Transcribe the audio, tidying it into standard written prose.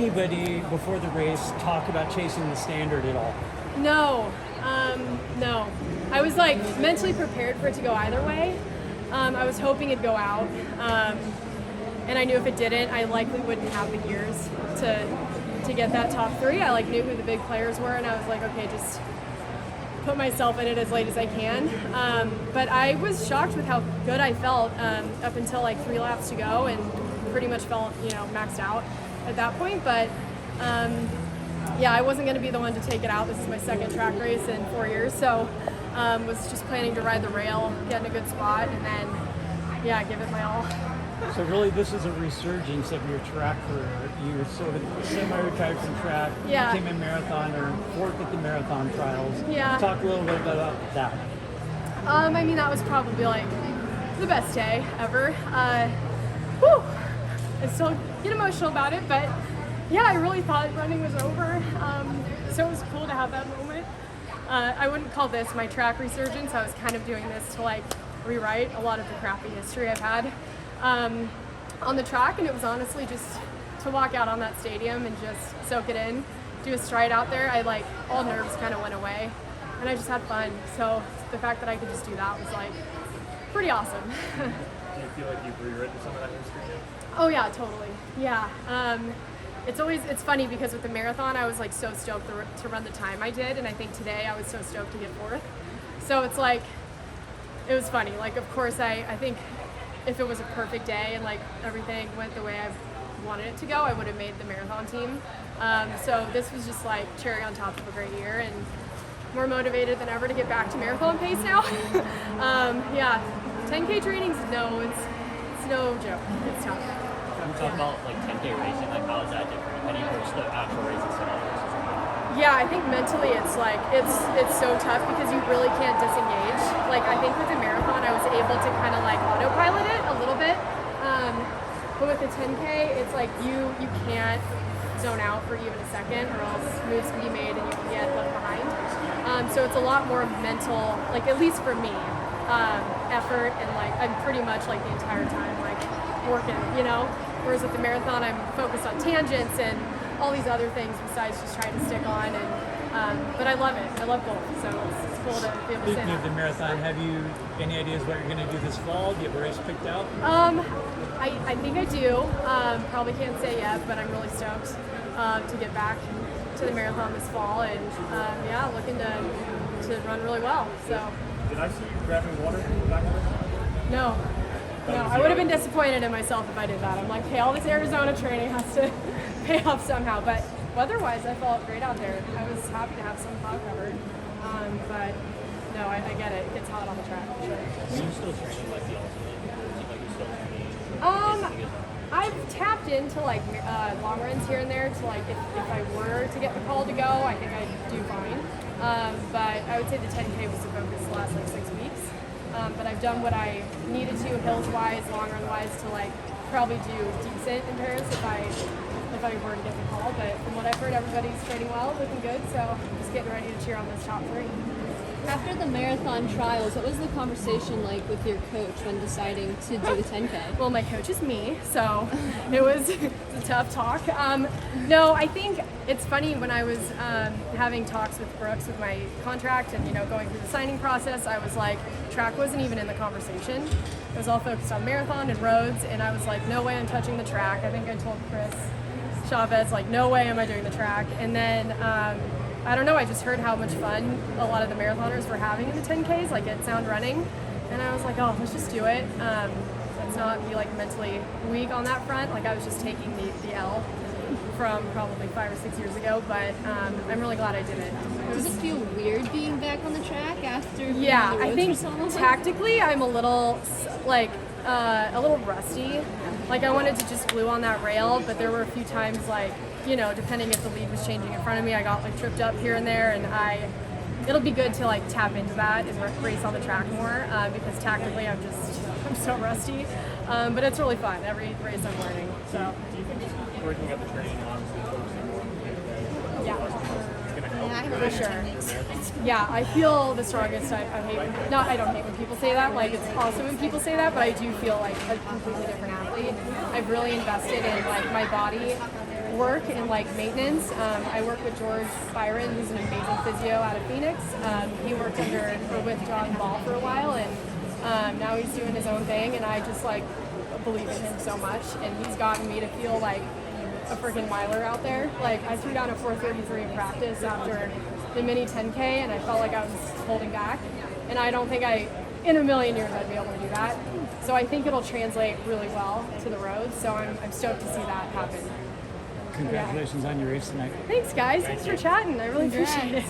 Anybody before the race talk about chasing the standard at all? No, no. I was like mentally prepared for it to go either way. I was hoping it'd go out, and I knew if it didn't, I likely wouldn't have the years to get that top three. I like knew who the big players were, and I was like, okay, just put myself in it as late as I can. But I was shocked with how good I felt up until like 3 laps to go, and pretty much felt maxed out at that point. But yeah, I wasn't going to be the one to take it out. This is my second track race in 4 years, so was just planning to ride the rail, get in a good spot, and then yeah, give it my all. So really, this is a resurgence of your track career. You sort of semi-retired from track, Yeah. became a marathoner, fourth at the marathon trials. Yeah. Talk a little bit about that. I mean, that was probably like the best day ever. Whew. I still get emotional about it, but yeah, I really thought running was over. So it was cool to have that moment. I wouldn't call this my track resurgence. I was kind of doing this to like rewrite a lot of the crappy history I've had on the track, and it was honestly just to walk out on that stadium and just soak it in, do a stride out there. I like all nerves kind of went away, and I just had fun. So the fact that I could just do that was like pretty awesome. Do you feel like you've rewritten some of that history yet? Oh yeah, totally. Yeah. It's funny because with the marathon, I was like so stoked to run the time I did, and I think today I was so stoked to get fourth. So it's like, it was funny. Like, of course, I think if it was a perfect day and like everything went the way I wanted it to go, I would have made the marathon team. So this was just like cherry on top of a great year, and more motivated than ever to get back to marathon pace now. Yeah, 10K training's it's no joke. It's tough. Can we talk about like 10K racing? Like, how is that different? How do you approach the actual racing style? Yeah, I think mentally it's like it's so tough because you really can't disengage. Like, I think with the marathon I was able to kind of like autopilot it a little bit, but with the 10K it's like you can't zone out for even a second, or else moves can be made and you can get left behind. So it's a lot more mental, like at least for me, effort, and like I'm pretty much like the entire time like working, whereas with the marathon I'm focused on tangents and all these other things besides just trying to stick on. And but I love it. I love both, so it's cool to be able to say Speaking of that. the marathon, have you any ideas what you're going to do this fall? Do you have a race picked out? I think I do. Probably can't say yet, but I'm really stoked to get back to the marathon this fall, and yeah, looking to run really well. So. Did I see you grabbing water back on it? No, I would have been disappointed in myself if I did that. I'm like, hey, all this Arizona training has to pay off somehow. But weather-wise, I felt great out there. I was happy to have some cloud covered. But no, I get it. It gets hot on the track for sure. Are you still training like the ultimate? Do you think like you're still training? I've tapped into like long runs here and there to like if I were to get the call to go, I think I'd do fine. But I would say the 10K was the focus the last like 6 weeks. But I've done what I needed to hills-wise, long run-wise to like probably do decent in Paris if I were to get the call. But from what I've heard, everybody's training well, looking good. So just getting ready to cheer on those top three. After the marathon trials, what was the conversation like with your coach when deciding to do the 10K? Well, my coach is me, so it was a tough talk. No, I think it's funny when I was having talks with Brooks with my contract and going through the signing process, I was like, track wasn't even in the conversation. It was all focused on marathon and roads, and I was like, no way I'm touching the track. I think I told Chris Chavez, like, no way am I doing the track. And then I don't know, I just heard how much fun a lot of the marathoners were having in the 10Ks, like at Sound Running, and I was like, oh, let's just do it. Let's not be like mentally weak on that front. Like I was just taking the L from probably 5 or 6 years ago, but I'm really glad I did it. Does it feel weird being back on the track after being Yeah, on the I roads think for so long? tactically I'm a little rusty. Like I wanted to just glue on that rail, but there were a few times like, depending if the lead was changing in front of me, I got like tripped up here and there, and it'll be good to like tap into that and race on the track more because tactically I'm so rusty. But it's really fun. Every race I'm learning. So. Do you think just working at the training honestly focusing more on the Yeah. it's going to help? For sure. Yeah, I feel the strongest. I don't hate when people say that. Like, it's awesome when people say that, but I do feel like a completely different athlete. I've really invested in like my body work in like maintenance. I work with George Byron, who's an amazing physio out of Phoenix. He worked with John Ball for a while, and now he's doing his own thing, and I just like believe in him so much, and he's gotten me to feel like a freaking miler out there. Like I threw down a 4:33 in practice after the mini 10K, and I felt like I was holding back, and I don't think in a million years I'd be able to do that. So I think it'll translate really well to the road. So I'm stoked to see that happen. Congratulations on your race tonight. Thanks, guys. Thanks for chatting. I really appreciate it.